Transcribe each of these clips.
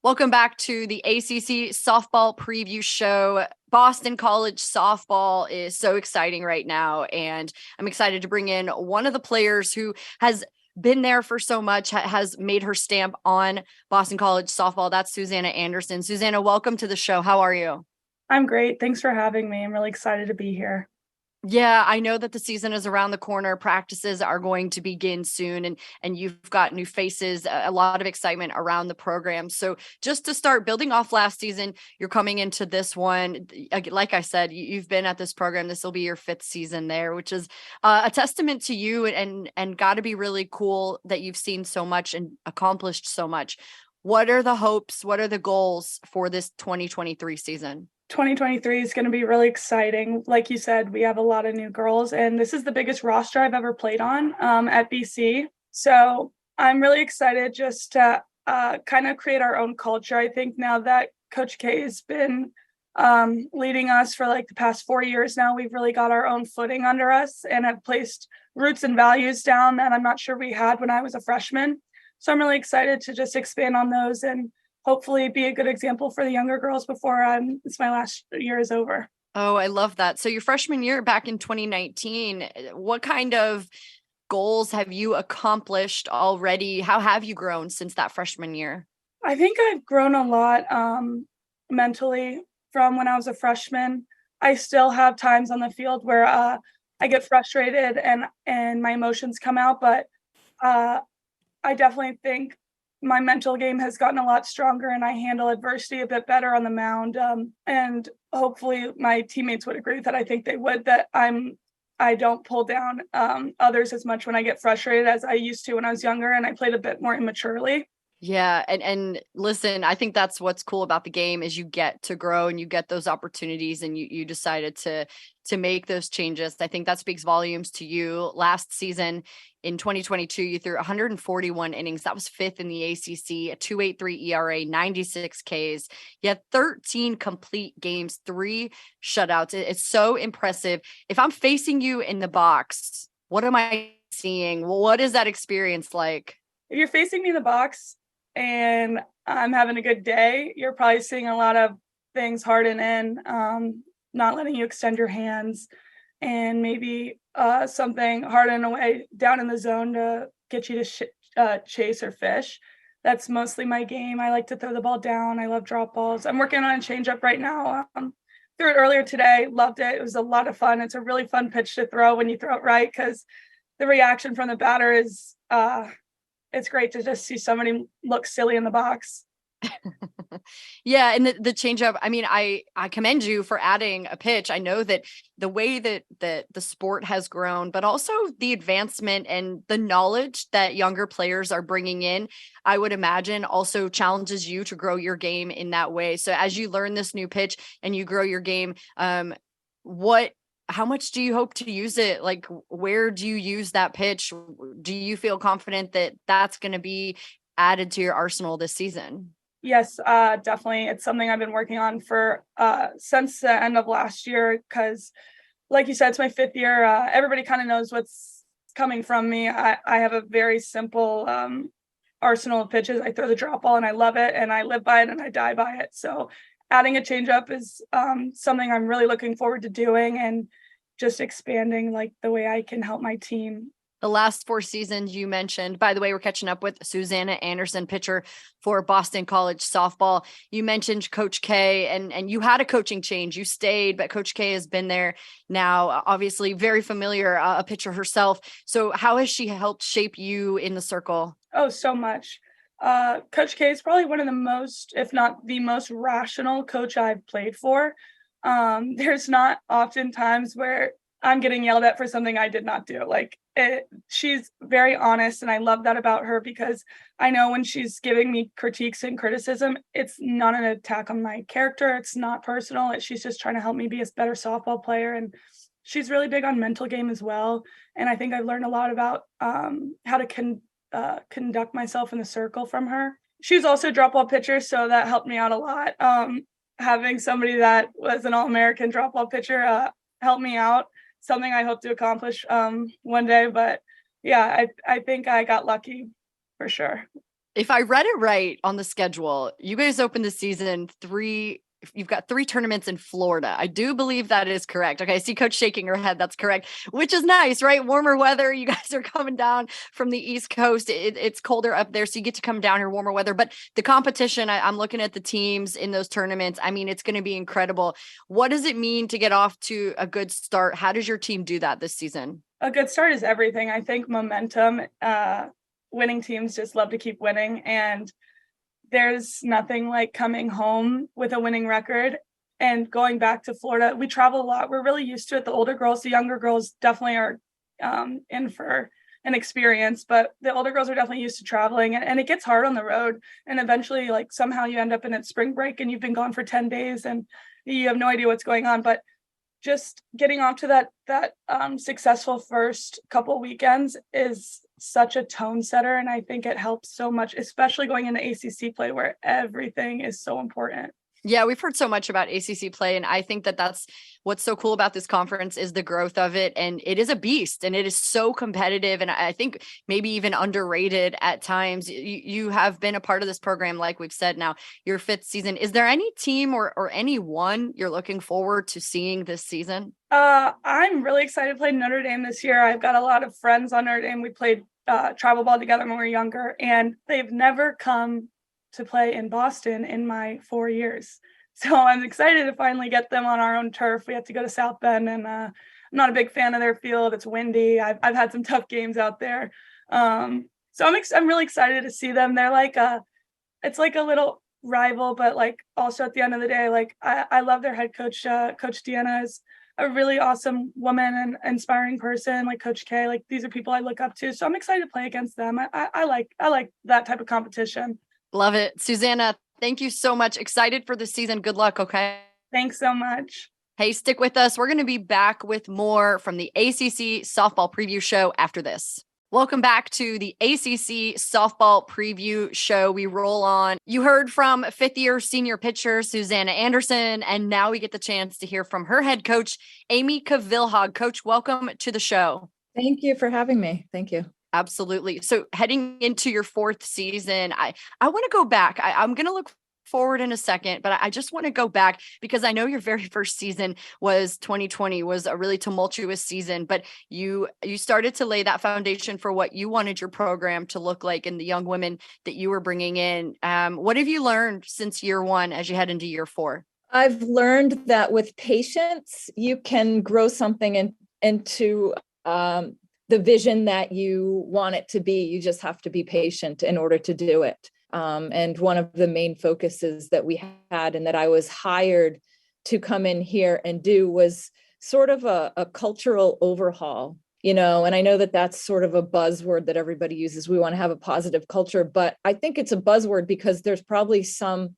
Welcome back to the ACC softball preview show. Boston College softball is so exciting right now, and I'm excited to bring in one of the players who has been there for so much, has made her stamp on Boston College softball. That's Susanna Anderson. Susanna, welcome to the show. How are you? I'm great. Thanks for having me. I'm really excited to be here. Yeah, I know that the season is around the corner. Practices are going to begin soon, and you've got new faces, a lot of excitement around the program. So just to start building off last season, you're coming into this one. Like I said, you've been at this program. This will be your fifth season there, which is a testament to you, and got to be really cool that you've seen so much and accomplished so much. What are the hopes? What are the goals for this 2023 season? 2023 is going to be really exciting. Like you said, we have a lot of new girls, and this is the biggest roster I've ever played on at BC. So I'm really excited just to kind of create our own culture. I think now that Coach K has been leading us for like the past 4 years now, we've really got our own footing under us and have placed roots and values down that I'm not sure we had when I was a freshman. So I'm really excited to just expand on those and hopefully be a good example for the younger girls before it's my last year is over. Oh, I love that. So your freshman year back in 2019, what kind of goals have you accomplished already? How have you grown since that freshman year? I think I've grown a lot mentally from when I was a freshman. I still have times on the field where I get frustrated and my emotions come out, but I definitely think my mental game has gotten a lot stronger and I handle adversity a bit better on the mound. And hopefully my teammates would agree with that. I think they would, that I don't pull down others as much when I get frustrated as I used to when I was younger, and I played a bit more immaturely. Yeah, and listen, I think that's what's cool about the game is you get to grow and you get those opportunities, and you decided to make those changes. I think that speaks volumes to you. Last season in 2022, you threw 141 innings. That was fifth in the ACC, a 2.83 ERA, 96 Ks. You had 13 complete games, 3 shutouts. It's so impressive. If I'm facing you in the box, what am I seeing? What is that experience like? If you're facing me in the box and I'm having a good day, you're probably seeing a lot of things harden in, not letting you extend your hands, and maybe something harden away down in the zone to get you to chase or fish. That's mostly my game. I like to throw the ball down. I love drop balls. I'm working on a changeup right now. Threw it earlier today. Loved it. It was a lot of fun. It's a really fun pitch to throw when you throw it right, because the reaction from the batter is it's great to just see somebody look silly in the box. Yeah, and the changeup. I mean, I commend you for adding a pitch. I know that the way that the sport has grown, but also the advancement and the knowledge that younger players are bringing in, I would imagine also challenges you to grow your game in that way. So as you learn this new pitch and you grow your game, what how much do you hope to use it? Like, where do you use that pitch? Do you feel confident that that's going to be added to your arsenal this season? Yes, definitely. It's something I've been working on for since the end of last year, because like you said, it's my fifth year. Everybody kind of knows what's coming from me. I have a very simple arsenal of pitches. I throw the drop ball and I love it, and I live by it and I die by it. So adding a changeup is something I'm really looking forward to doing, and just expanding like the way I can help my team. The last 4 seasons you mentioned, by the way, we're catching up with Susanna Anderson, pitcher for Boston College softball. You mentioned Coach K, and you had a coaching change. You stayed, but Coach K has been there now, obviously very familiar, a pitcher herself. So how has she helped shape you in the circle? Oh, so much. Coach K is probably one of the most, if not the most rational coach I've played for. There's not often times where I'm getting yelled at for something I did not do. She's very honest, and I love that about her, because I know when she's giving me critiques and criticism, it's not an attack on my character. It's not personal. She's just trying to help me be a better softball player. And she's really big on mental game as well. And I think I've learned a lot about how to conduct myself in the circle from her. She was also a drop ball pitcher, so that helped me out a lot. Having somebody that was an All-American drop ball pitcher helped me out. Something I hope to accomplish one day. But yeah, I think I got lucky for sure. If I read it right on the schedule, you guys open the season you've got 3 tournaments in Florida. I do believe that is correct. Okay, I see Coach shaking her head. That's correct, which is nice, right? Warmer weather. You guys are coming down from the East Coast. It's colder up there, so you get to come down here, warmer weather. But the competition, I'm looking at the teams in those tournaments. I mean, it's going to be incredible. What does it mean to get off to a good start? How does your team do that this season? A good start is everything. I think momentum, winning teams just love to keep winning. And there's nothing like coming home with a winning record and going back to Florida. We travel a lot. We're really used to it. The older girls, the younger girls definitely are in for an experience, but the older girls are definitely used to traveling, and it gets hard on the road. And eventually, like, somehow you end up in a spring break and you've been gone for 10 days and you have no idea what's going on. But just getting off to that successful first couple weekends is such a tone setter. And I think it helps so much, especially going into ACC play where everything is so important. Yeah, we've heard so much about ACC play, and I think that that's what's so cool about this conference is the growth of it, and it is a beast, and it is so competitive, and I think maybe even underrated at times. You have been a part of this program, like we've said now, your 5th season. Is there any team or anyone you're looking forward to seeing this season? I'm really excited to play Notre Dame this year. I've got a lot of friends on Notre Dame. We played travel ball together when we were younger, and they've never come to play in Boston in my 4 years. So I'm excited to finally get them on our own turf. We have to go to South Bend, and I'm not a big fan of their field. It's windy. I've had some tough games out there. So I'm really excited to see them. They're like it's like a little rival, but like also at the end of the day, like I love their head coach. Coach Deanna is a really awesome woman and inspiring person. Like Coach K, like these are people I look up to. So I'm excited to play against them. I like that type of competition. Love it. Susanna, thank you so much. Excited for the season. Good luck. Okay. Thanks so much. Hey, stick with us. We're going to be back with more from the ACC softball preview show after this. Welcome back to the ACC softball preview show. We roll on. You heard from 5th-year senior pitcher Susanna Anderson, and now we get the chance to hear from her head coach, Amy Kvilhaug. Coach, welcome to the show. Thank you for having me. Thank you. Absolutely. So heading into your 4th season, I want to go back. I'm going to look forward in a second, but I just want to go back because I know your very first season was 2020 was a really tumultuous season, but you started to lay that foundation for what you wanted your program to look like and the young women that you were bringing in. What have you learned since year 1 as you head into year 4? I've learned that with patience, you can grow something into the vision that you want it to be. You just have to be patient in order to do it. And one of the main focuses that we had and that I was hired to come in here and do was sort of a cultural overhaul, and I know that that's sort of a buzzword that everybody uses. We want to have a positive culture, but I think it's a buzzword because there's probably some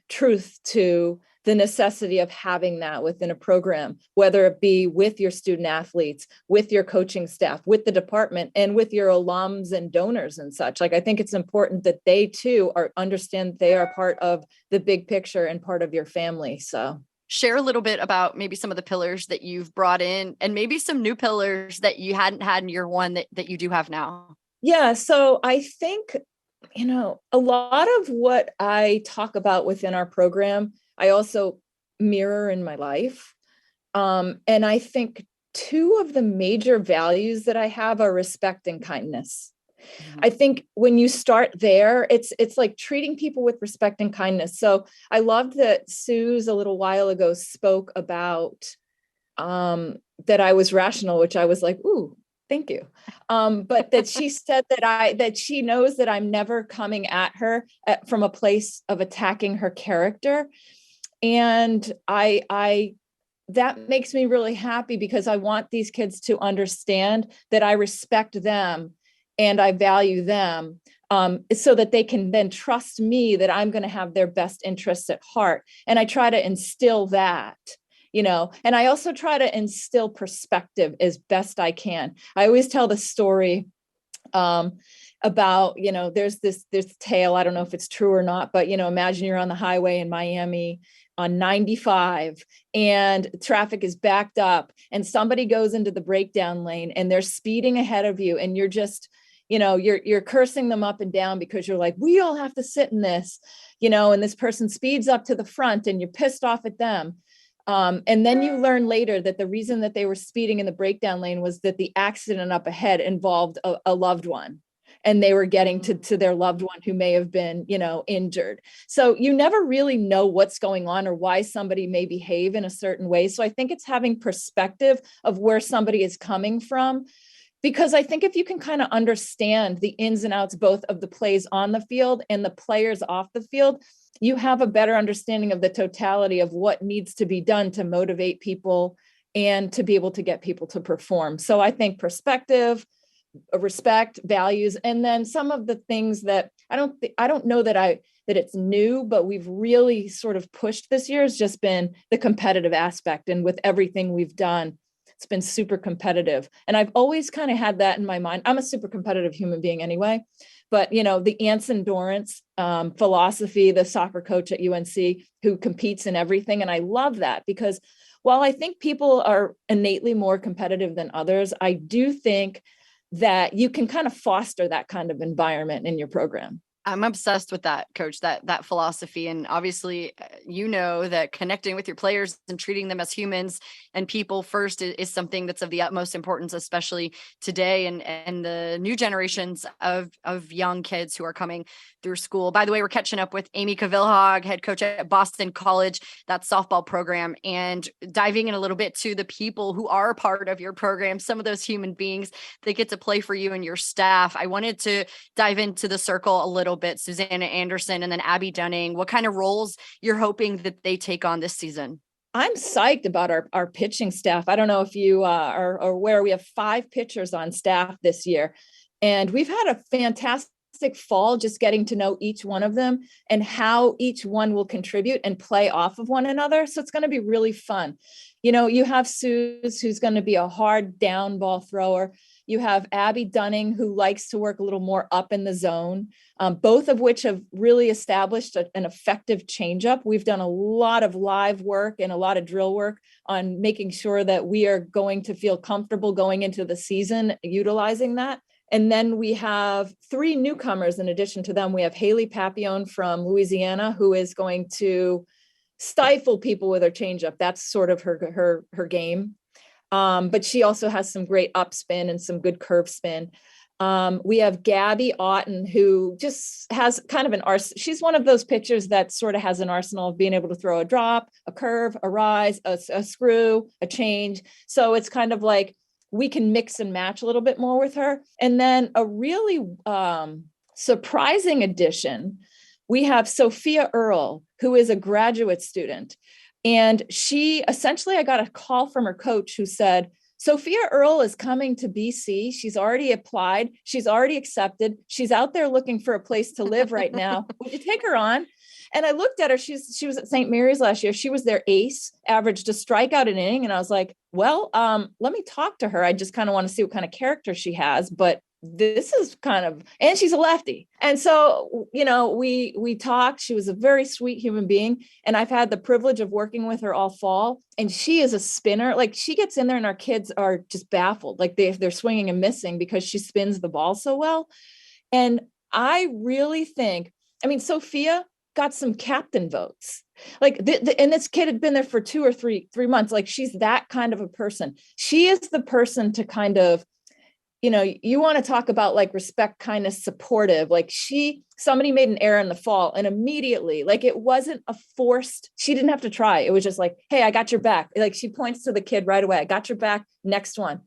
truth to the necessity of having that within a program, whether it be with your student athletes, with your coaching staff, with the department, and with your alums and donors and such. Like, I think it's important that they too understand they are part of the big picture and part of your family. So share a little bit about maybe some of the pillars that you've brought in and maybe some new pillars that you hadn't had in year 1 that you do have now. Yeah. So I think, a lot of what I talk about within our program, I also mirror in my life. And I think 2 of the major values that I have are respect and kindness. Mm-hmm. I think when you start there, it's like treating people with respect and kindness. So I loved that Suze a little while ago spoke about that I was rational, which I was like, ooh, thank you. But that she said that she knows that I'm never coming at her from a place of attacking her character. And I that makes me really happy because I want these kids to understand that I respect them and I value them, so that they can then trust me that I'm going to have their best interests at heart. And I try to instill that, and I also try to instill perspective as best I can. I always tell the story about, there's this tale, I don't know if it's true or not, but, imagine you're on the highway in Miami on 95 and traffic is backed up and somebody goes into the breakdown lane and they're speeding ahead of you and you're just, you're cursing them up and down because you're like, we all have to sit in this, and this person speeds up to the front and you're pissed off at them. And then you learn later that the reason that they were speeding in the breakdown lane was that the accident up ahead involved a loved one. And they were getting to their loved one who may have been, injured. So you never really know what's going on or why somebody may behave in a certain way. So I think it's having perspective of where somebody is coming from. Because I think if you can kind of understand the ins and outs, both of the plays on the field and the players off the field, you have a better understanding of the totality of what needs to be done to motivate people and to be able to get people to perform. So I think perspective, respect, values, and then some of the things that I don't know that it's new, but we've really sort of pushed this year has just been the competitive aspect. And with everything we've done, it's been super competitive. And I've always kind of had that in my mind. I'm a super competitive human being anyway, but the Anson Dorrance philosophy, the soccer coach at UNC who competes in everything. And I love that because while I think people are innately more competitive than others, I do think that you can kind of foster that kind of environment in your program. I'm obsessed with that, coach, that philosophy. And obviously, that connecting with your players and treating them as humans and people first is something that's of the utmost importance, especially today and the new generations of young kids who are coming through school. By the way, we're catching up with Amy Kvilhaug, head coach at Boston College, that softball program, and diving in a little bit to the people who are part of your program, some of those human beings that get to play for you and your staff. I wanted to dive into the circle a little bit, Susanna Anderson and then Abby Dunning, what kind of roles you're hoping that they take on this season? I'm psyched about our pitching staff. I don't know if you are aware, we have 5 pitchers on staff this year, and we've had a fantastic fall just getting to know each one of them and how each one will contribute and play off of one another. So it's going to be really fun. You have Suze, who's going to be a hard down ball thrower. You have Abby Dunning, who likes to work a little more up in the zone, both of which have really established an effective changeup. We've done a lot of live work and a lot of drill work on making sure that we are going to feel comfortable going into the season utilizing that. And then we have 3 newcomers. In addition to them, we have Haley Papillon from Louisiana, who is going to stifle people with her changeup. That's sort of her game. But she also has some great upspin and some good curve spin. We have Gabby Otten, who just has kind of an arsenal. She's one of those pitchers that sort of has an arsenal of being able to throw a drop, a curve, a rise, a screw, a change. So it's kind of like we can mix and match a little bit more with her. And then a really surprising addition, we have Sophia Earle, who is a graduate student. And she essentially, I got a call from her coach who said, Sophia Earle is coming to BC. She's already applied. She's already accepted. She's out there looking for a place to live right now. Would you take her on? And I looked at her. She was at St. Mary's last year. She was their ace, averaged a strikeout an inning. And I was like, well, let me talk to her. I just kind of want to see what kind of character she has. But this is and she's a lefty. And so, we talked. She was a very sweet human being. And I've had the privilege of working with her all fall. And she is a spinner. Like, she gets in there and our kids are just baffled. Like they're swinging and missing because she spins the ball so well. And I really think, Sophia got some captain votes. Like, and this kid had been there for 2 or 3 months. Like, she's that kind of a person. She is the person to kind of, you want to talk about like respect, kindness, supportive. Like, somebody made an error in the fall and immediately, like, it wasn't a forced, she didn't have to try. It was just like, hey, I got your back. Like, she points to the kid right away. I got your back. Next one.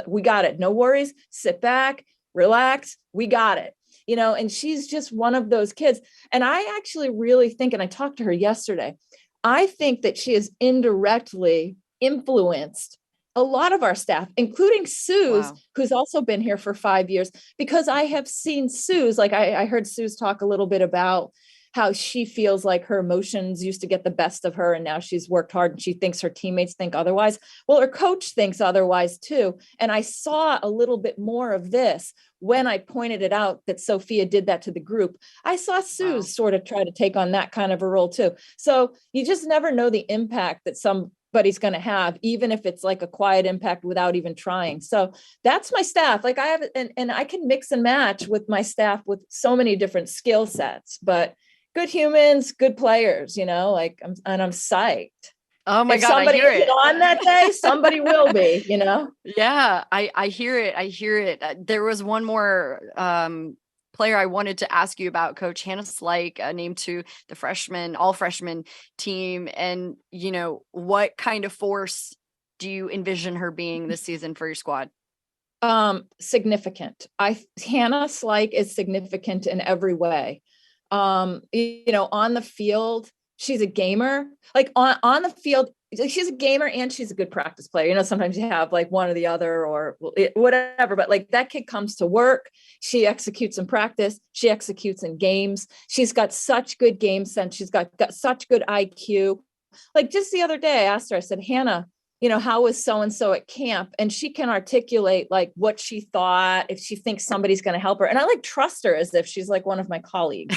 We got it. No worries. Sit back, relax. We got it. And she's just one of those kids. And I actually really think, and I talked to her yesterday, I think that she has indirectly influenced a lot of our staff, including Suze, who's also been here for 5 years, because I have seen Suze, like I heard Suze talk a little bit about how she feels like her emotions used to get the best of her. And now she's worked hard and she thinks her teammates think otherwise. Well, her coach thinks otherwise too. And I saw a little bit more of this when I pointed it out that Sophia did that to the group. I saw Suze sort of try to take on that kind of a role too. So you just never know the impact that somebody everybody's going to have, even if it's like a quiet impact without even trying. So that's my staff. Like I have, and I can mix and match with my staff with so many different skill sets, but good humans, good players, like I'm psyched. Oh my if God, somebody I hear isn't it. on that day, somebody will be, Yeah, I hear it. I hear it. There was one more player I wanted to ask you about, Coach Hannah Slike, named to the all freshman team. And, what kind of force do you envision her being this season for your squad? Significant. Hannah Slike is significant in every way. On the field, she's a gamer. Like on the field, she's a gamer and she's a good practice player. Sometimes you have like one or the other or whatever, but like that kid comes to work. She executes in practice. She executes in games. She's got such good game sense. She's got such good IQ. Like just the other day, I asked her, I said, Hannah, how was so-and-so at camp? And she can articulate like what she thought, if she thinks somebody's going to help her. And I like trust her as if she's like one of my colleagues.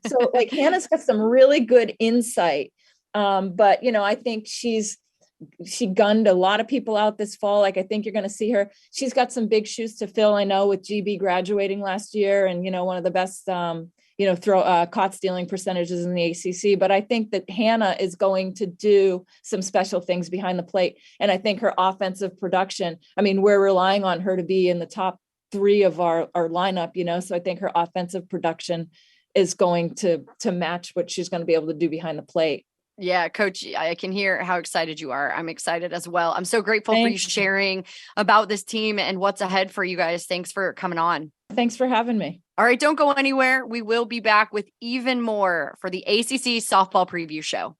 So like Hannah's got some really good insight. But I think she gunned a lot of people out this fall. Like, I think you're going to see her. She's got some big shoes to fill. I know with GB graduating last year and, one of the best, caught stealing percentages in the ACC. But I think that Hannah is going to do some special things behind the plate. And I think her offensive production, we're relying on her to be in the top 3 of our lineup, so I think her offensive production is going to match what she's going to be able to do behind the plate. Yeah, Coach, I can hear how excited you are. I'm excited as well. I'm so grateful for you sharing about this team and what's ahead for you guys. Thanks for coming on. Thanks for having me. All right, don't go anywhere. We will be back with even more for the ACC softball preview show.